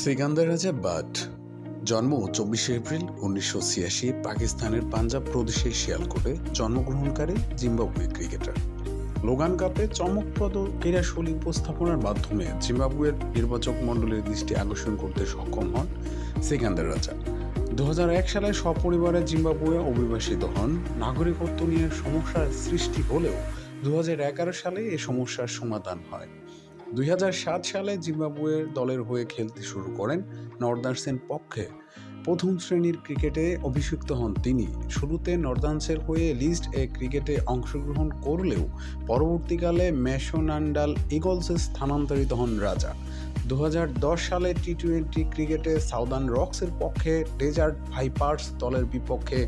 সিকান্দর রাজা বাট জন্ম ২৪শে এপ্রিল ১৯৮৬ পাকিস্তানের পাঞ্জাব প্রদেশের শিয়ালকোটে জন্মগ্রহণকারী জিম্বাবুয়ে ক্রিকেটার। লোগান কাপে চমকপ্রদ ক্রীড়াশৈলী উপস্থাপনার মাধ্যমে জিম্বাবুয়ের নির্বাচক মণ্ডলীর দৃষ্টি আকর্ষণ করতে সক্ষম হন সিকান্দর রাজা। ২০০১ সালে সপরিবারে জিম্বাবুয়ে অভিবাসিত হন। নাগরিকত্ব নিয়ে সমস্যার সৃষ্টি হলেও ২০১১ সালে এই সমস্যার সমাধান হয়। ২০০৭ সালে জিম্বাবুয়ে দলের হয়ে খেলতে শুরু করেন। নর্দার্সের পক্ষে প্রথম শ্রেণীর ক্রিকেটে অভিষিক্ত হন তিনি। শুরুতে নর্দার্সের হয়ে লিস্ট এ ক্রিকেটে অংশগ্রহণ করলেও পরবর্তীকালে ম্যাশোনান্ডাল ইগলসে স্থানান্তরিত হন রাজা। ২০১০ সালে টি-20 ক্রিকেটে সাউদার্ন রক্সের পক্ষে ডেজার্ট ভাইপার্স দলের বিপক্ষে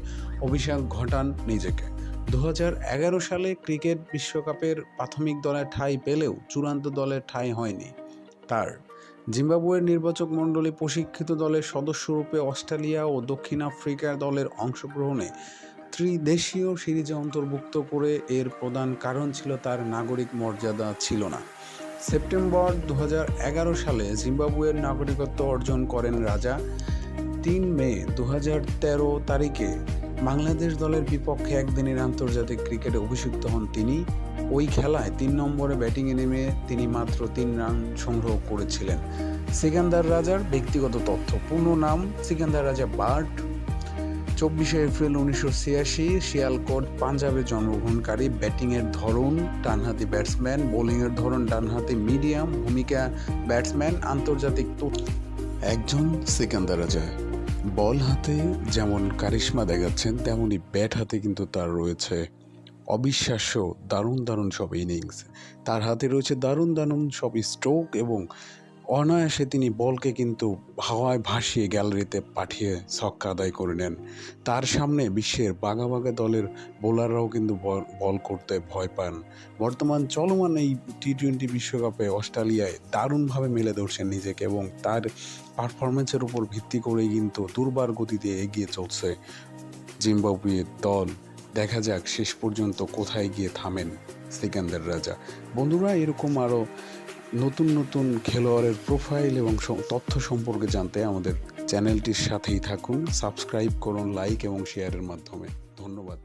অভিষেক ঘটান নিজেকে। ২০১১ সালে ক্রিকেট বিশ্বকাপের প্রাথমিক দলে ঠাঁই পেলেও চূড়ান্ত দলে ঠাঁই হয়নি তার। জিম্বাবুয়ের নির্বাচক মণ্ডলী প্রশিক্ষিত দলের সদস্যরূপে অস্ট্রেলিয়া ও দক্ষিণ আফ্রিকা দলের অংশগ্রহণে ত্রিদেশীয় সিরিজে অন্তর্ভুক্ত করে। এর প্রধান কারণ ছিল তার নাগরিক মর্যাদা ছিল না। সেপ্টেম্বর ২০১১ সালে জিম্বাবুয়ের নাগরিকত্ব অর্জন করেন রাজা। ৩ মে ২০১৩ তারিখে বাংলাদেশ দলের বিপক্ষে একদিনের আন্তর্জাতিক ক্রিকেটে অভিষিক্ত হন তিনি। ওই খেলায় ৩ নম্বরে ব্যাটিংয়ে নেমে তিনি মাত্র ৩ রান সংগ্রহ করেছিলেন। সিকান্দার রাজার ব্যক্তিগত তথ্য: পূর্ণ নাম সিকান্দার রাজা বাট, ২৪শে এপ্রিল ১৯৮৬, শিয়ালকোট, পাঞ্জাবে জন্মগ্রহণকারী। ব্যাটিংয়ের ধরন ডানহাতি ব্যাটসম্যান, বোলিংয়ের ধরন ডানহাতি মিডিয়াম, ভূমিকা ব্যাটসম্যান। আন্তর্জাতিক তথ্য: একজন সিকান্দার রাজা বল হাতে যেমন কারিশমা দেখাচ্ছেন, তেমনি ব্যাট হাতে কিন্তু তার রয়েছে অবিশ্বাস্য দারুণ সব ইনিংস। তার হাতে রয়েছে দারুণ সব স্ট্রোক এবং অনায়াসে তিনি বলকে কিন্তু হাওয়ায় ভাসিয়ে গ্যালারিতে পাঠিয়ে ছক্কা আদায় করে নেন। তার সামনে বিশ্বের বাঘা দলের বোলাররাও কিন্তু বল করতে ভয় পান। বর্তমান চলমান এই টি-20 বিশ্বকাপে অস্ট্রেলিয়ায় দারুণভাবে মেলে ধরছেন নিজেকে এবং তার পারফরমেন্সের উপর ভিত্তি করেই কিন্তু দুর্বার গতিতে এগিয়ে চলছে জিম্বাবুয়ের দল। দেখা যাক শেষ পর্যন্ত কোথায় গিয়ে থামেন সিকান্দার রাজা। বন্ধুরা, এরকম আরও নতুন খেলোয়াড়ের প্রোফাইল এবং তথ্য সম্পর্কে জানতে আমাদের চ্যানেলটির সাথেই থাকুন। সাবস্ক্রাইব করুন, লাইক এবং শেয়ারের মাধ্যমে। ধন্যবাদ।